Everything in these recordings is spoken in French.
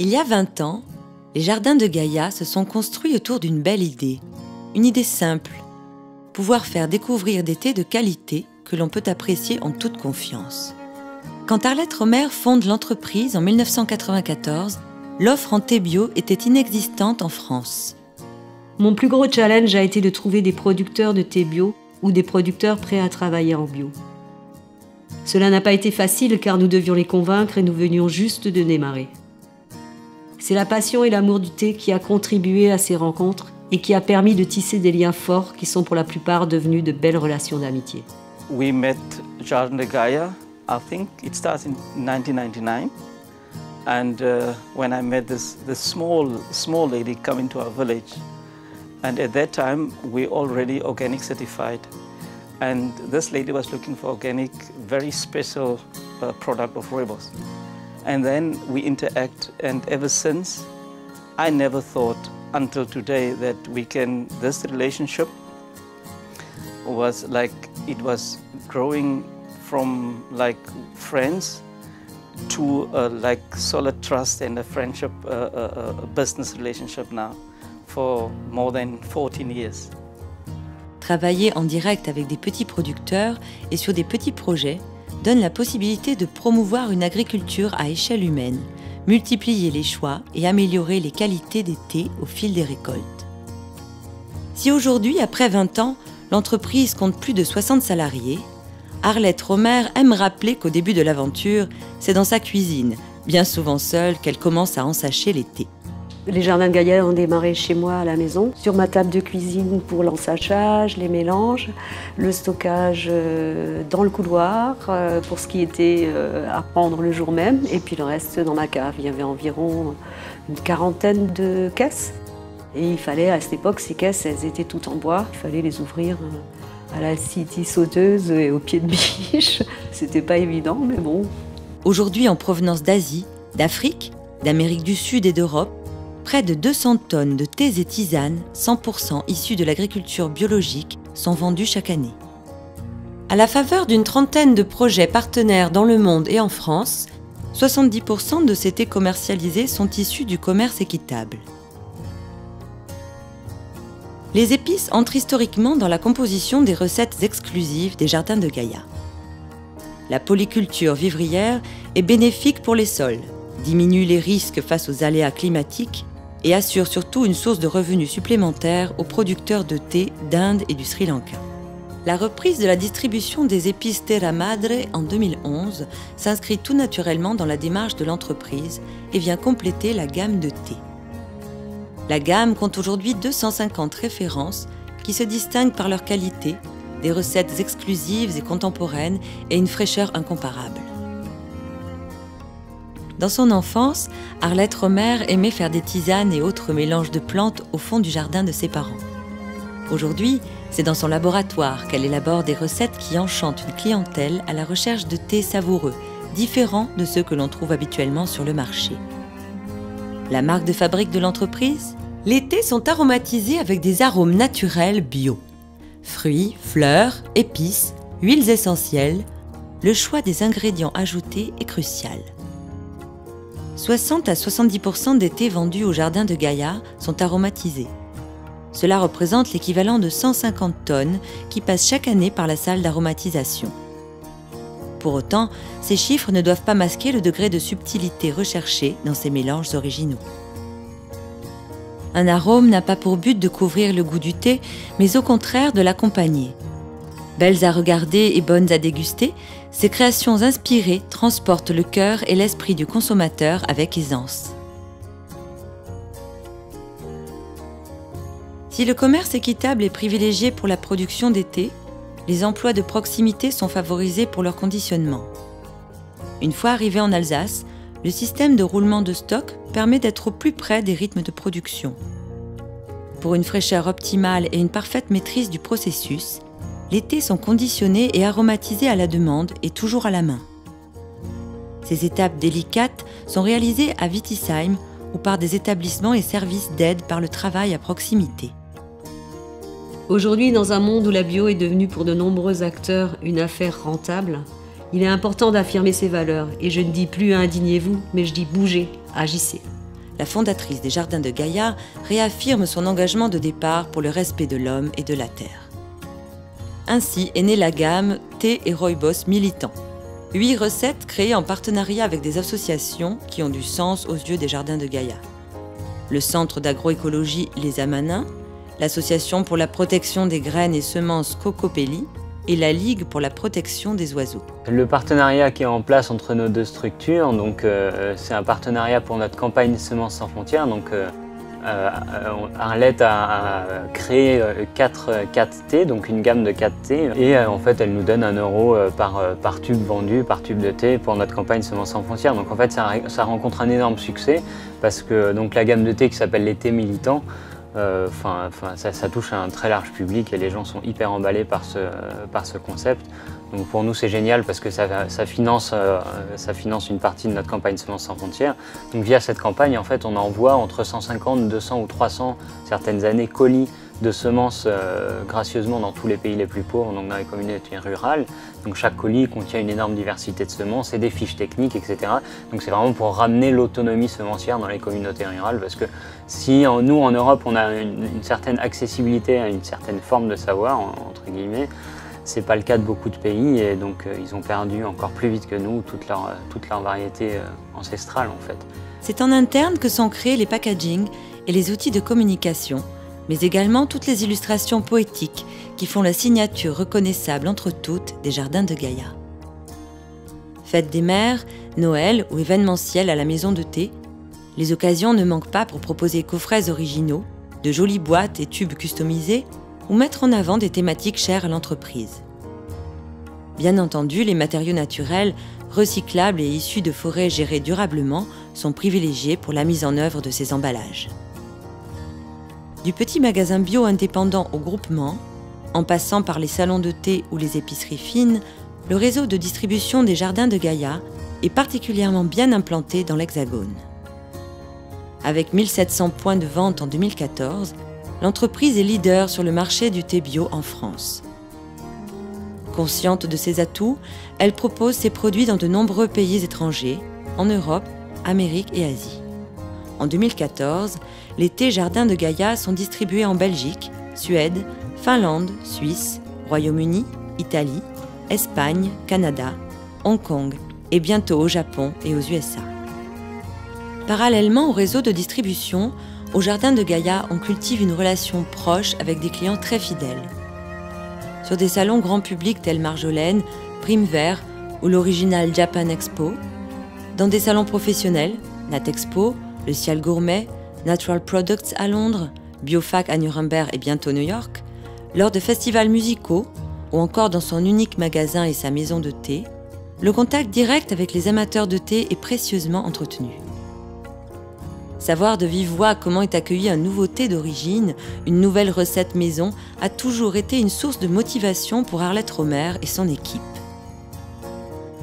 Il y a 20 ans, les jardins de Gaïa se sont construits autour d'une belle idée. Une idée simple, pouvoir faire découvrir des thés de qualité que l'on peut apprécier en toute confiance. Quand Arlette Romer fonde l'entreprise en 1994, l'offre en thé bio était inexistante en France. Mon plus gros challenge a été de trouver des producteurs de thé bio ou des producteurs prêts à travailler en bio. Cela n'a pas été facile car nous devions les convaincre et nous venions juste de démarrer. C'est la passion et l'amour du thé qui a contribué à ces rencontres et qui a permis de tisser des liens forts qui sont pour la plupart devenus de belles relations d'amitié. We met Jardin de Gaïa, I think it starts in 1999. And when I met this small lady coming to our village, and at that time we already organic certified, and this lady was looking for organic, very special product of rooibos. And then we interact, and ever since, I never thought until today that this relationship was like, it was growing from like friends to like solid trust and a friendship, a business relationship now for more than 14 years. Travailler en direct avec des petits producteurs et sur des petits projets donne la possibilité de promouvoir une agriculture à échelle humaine, multiplier les choix et améliorer les qualités des thés au fil des récoltes. Si aujourd'hui, après 20 ans, l'entreprise compte plus de 60 salariés, Arlette Romer aime rappeler qu'au début de l'aventure, c'est dans sa cuisine, bien souvent seule, qu'elle commence à ensacher les thés. Les jardins de Gaïa ont démarré chez moi à la maison, sur ma table de cuisine pour l'ensachage, les mélanges, le stockage dans le couloir pour ce qui était à prendre le jour même, et puis le reste dans ma cave. Il y avait environ une quarantaine de caisses. Et il fallait, à cette époque, ces caisses, elles étaient toutes en bois. Il fallait les ouvrir à la scie sauteuse et au pied de biche. C'était pas évident, mais bon. Aujourd'hui, en provenance d'Asie, d'Afrique, d'Amérique du Sud et d'Europe, près de 200 tonnes de thés et tisanes 100% issus de l'agriculture biologique sont vendues chaque année. À la faveur d'une trentaine de projets partenaires dans le monde et en France, 70% de ces thés commercialisés sont issus du commerce équitable. Les épices entrent historiquement dans la composition des recettes exclusives des jardins de Gaïa. La polyculture vivrière est bénéfique pour les sols, diminue les risques face aux aléas climatiques et assure surtout une source de revenus supplémentaires aux producteurs de thé d'Inde et du Sri Lanka. La reprise de la distribution des épices Terra Madre en 2011 s'inscrit tout naturellement dans la démarche de l'entreprise et vient compléter la gamme de thé. La gamme compte aujourd'hui 250 références qui se distinguent par leur qualité, des recettes exclusives et contemporaines et une fraîcheur incomparable. Dans son enfance, Arlette Romer aimait faire des tisanes et autres mélanges de plantes au fond du jardin de ses parents. Aujourd'hui, c'est dans son laboratoire qu'elle élabore des recettes qui enchantent une clientèle à la recherche de thés savoureux, différents de ceux que l'on trouve habituellement sur le marché. La marque de fabrique de l'entreprise ? Les thés sont aromatisés avec des arômes naturels bio. Fruits, fleurs, épices, huiles essentielles, le choix des ingrédients ajoutés est crucial. 60 à 70% des thés vendus au jardin de Gaïa sont aromatisés. Cela représente l'équivalent de 150 tonnes qui passent chaque année par la salle d'aromatisation. Pour autant, ces chiffres ne doivent pas masquer le degré de subtilité recherché dans ces mélanges originaux. Un arôme n'a pas pour but de couvrir le goût du thé, mais au contraire de l'accompagner. Belles à regarder et bonnes à déguster, ces créations inspirées transportent le cœur et l'esprit du consommateur avec aisance. Si le commerce équitable est privilégié pour la production des thés, les emplois de proximité sont favorisés pour leur conditionnement. Une fois arrivé en Alsace, le système de roulement de stock permet d'être au plus près des rythmes de production. Pour une fraîcheur optimale et une parfaite maîtrise du processus, les thés sont conditionnés et aromatisés à la demande et toujours à la main. Ces étapes délicates sont réalisées à Wittisheim ou par des établissements et services d'aide par le travail à proximité. Aujourd'hui, dans un monde où la bio est devenue pour de nombreux acteurs une affaire rentable, il est important d'affirmer ses valeurs. Et je ne dis plus indignez-vous, mais je dis bougez, agissez. la fondatrice des Jardins de Gaïa réaffirme son engagement de départ pour le respect de l'homme et de la terre. Ainsi est née la gamme thé et rooibos militant. 8 recettes créées en partenariat avec des associations qui ont du sens aux yeux des Jardins de Gaïa. Le Centre d'agroécologie Les Amanins, l'Association pour la protection des graines et semences Cocopelli et la Ligue pour la protection des oiseaux. Le partenariat qui est en place entre nos deux structures, c'est un partenariat pour notre campagne Semences sans frontières. Arlette a créé 4 thés, donc une gamme de 4 thés, et en fait elle nous donne 1 euro par tube vendu, par tube de thé pour notre campagne Semences sans frontières. Donc en fait ça rencontre un énorme succès parce que la gamme de thé qui s'appelle les thés militants, ça touche un très large public et les gens sont hyper emballés par ce concept. Donc pour nous c'est génial parce que ça finance une partie de notre campagne Semences sans frontières. Donc via cette campagne en fait on envoie entre 150, 200 ou 300 certaines années colis de semences gracieusement dans tous les pays les plus pauvres, donc dans les communautés rurales. Donc chaque colis contient une énorme diversité de semences et des fiches techniques, etc. Donc c'est vraiment pour ramener l'autonomie semencière dans les communautés rurales parce que si nous en Europe on a une certaine accessibilité à une certaine forme de savoir, entre guillemets, c'est pas le cas de beaucoup de pays et donc ils ont perdu encore plus vite que nous toute leur variété ancestrale en fait. C'est en interne que sont créés les packagings et les outils de communication, mais également toutes les illustrations poétiques qui font la signature reconnaissable entre toutes des Jardins de Gaïa. Fête des mères, Noël ou événementiel à la maison de thé, les occasions ne manquent pas pour proposer coffrets originaux, de jolies boîtes et tubes customisés ou mettre en avant des thématiques chères à l'entreprise. Bien entendu, les matériaux naturels, recyclables et issus de forêts gérées durablement sont privilégiés pour la mise en œuvre de ces emballages. Du petit magasin bio indépendant au groupement, en passant par les salons de thé ou les épiceries fines, le réseau de distribution des Jardins de Gaïa est particulièrement bien implanté dans l'Hexagone. Avec 1700 points de vente en 2014, l'entreprise est leader sur le marché du thé bio en France. Consciente de ses atouts, elle propose ses produits dans de nombreux pays étrangers, en Europe, Amérique et Asie. En 2014, les thés Jardins de Gaïa sont distribués en Belgique, Suède, Finlande, Suisse, Royaume-Uni, Italie, Espagne, Canada, Hong Kong et bientôt au Japon et aux USA. Parallèlement au réseau de distribution, au Jardin de Gaïa, on cultive une relation proche avec des clients très fidèles. Sur des salons grand public tels Marjolaine, Prime Vert ou l'original Japan Expo, dans des salons professionnels, Natexpo, le Ciel Gourmet, Natural Products à Londres, Biofac à Nuremberg et bientôt New York, lors de festivals musicaux ou encore dans son unique magasin et sa maison de thé, le contact direct avec les amateurs de thé est précieusement entretenu. Savoir de vive voix comment est accueilli un nouveau thé d'origine, une nouvelle recette maison, a toujours été une source de motivation pour Arlette Romer et son équipe.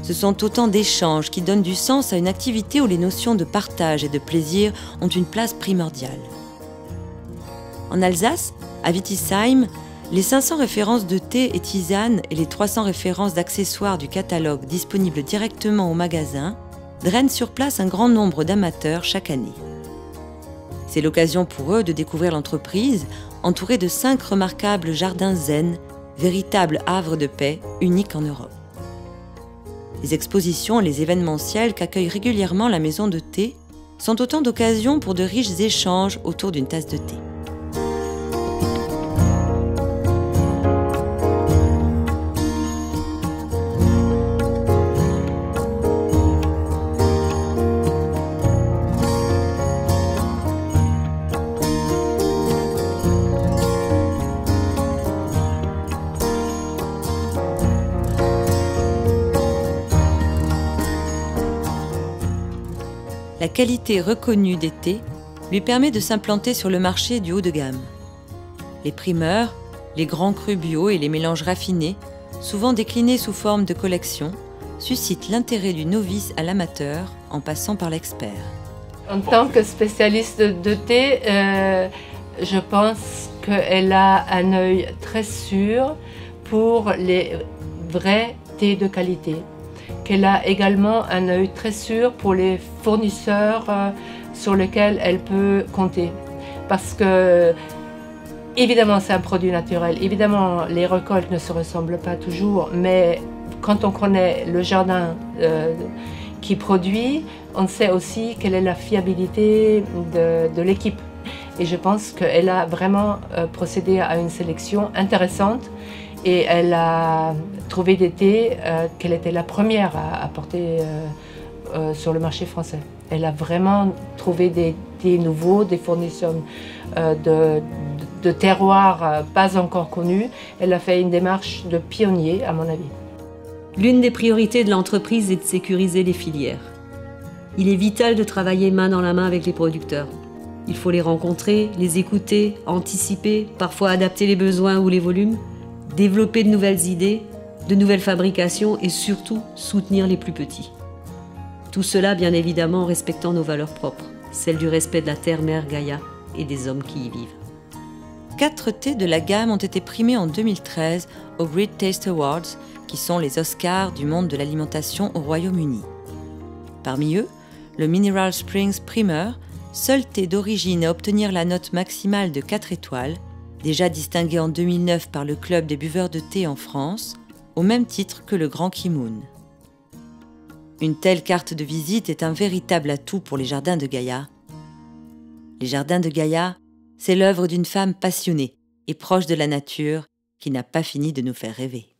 Ce sont autant d'échanges qui donnent du sens à une activité où les notions de partage et de plaisir ont une place primordiale. En Alsace, à Wittisheim, les 500 références de thé et tisanes et les 300 références d'accessoires du catalogue disponibles directement au magasin drainent sur place un grand nombre d'amateurs chaque année. C'est l'occasion pour eux de découvrir l'entreprise, entourée de 5 remarquables jardins zen, véritables havres de paix uniques en Europe. Les expositions et les événementiels qu'accueille régulièrement la maison de thé sont autant d'occasions pour de riches échanges autour d'une tasse de thé. La qualité reconnue des thés lui permet de s'implanter sur le marché du haut de gamme. Les primeurs, les grands crus bio et les mélanges raffinés, souvent déclinés sous forme de collection, suscitent l'intérêt du novice à l'amateur en passant par l'expert. En tant que spécialiste de thé, je pense qu'elle a un œil très sûr pour les vrais thés de qualité. Qu'elle a également un œil très sûr pour les fournisseurs sur lequel elle peut compter. Parce que, évidemment, c'est un produit naturel. Évidemment, les récoltes ne se ressemblent pas toujours, mais quand on connaît le jardin qui produit, on sait aussi quelle est la fiabilité de l'équipe. Et je pense qu'elle a vraiment procédé à une sélection intéressante et elle a trouvé des thés qu'elle était la première à apporter sur le marché français. Elle a vraiment trouvé des thés nouveaux, des fournisseurs de terroirs pas encore connus. Elle a fait une démarche de pionnier, à mon avis. L'une des priorités de l'entreprise est de sécuriser les filières. Il est vital de travailler main dans la main avec les producteurs. Il faut les rencontrer, les écouter, anticiper, parfois adapter les besoins ou les volumes, développer de nouvelles idées, de nouvelles fabrications et surtout soutenir les plus petits. Tout cela, bien évidemment, en respectant nos valeurs propres, celles du respect de la terre-mère Gaïa et des hommes qui y vivent. 4 thés de la gamme ont été primés en 2013 aux Great Taste Awards, qui sont les Oscars du monde de l'alimentation au Royaume-Uni. Parmi eux, le Mineral Springs Primer, seul thé d'origine à obtenir la note maximale de 4 étoiles, déjà distingué en 2009 par le Club des buveurs de thé en France, au même titre que le Grand Kimoun. Une telle carte de visite est un véritable atout pour les Jardins de Gaïa. Les Jardins de Gaïa, c'est l'œuvre d'une femme passionnée et proche de la nature qui n'a pas fini de nous faire rêver.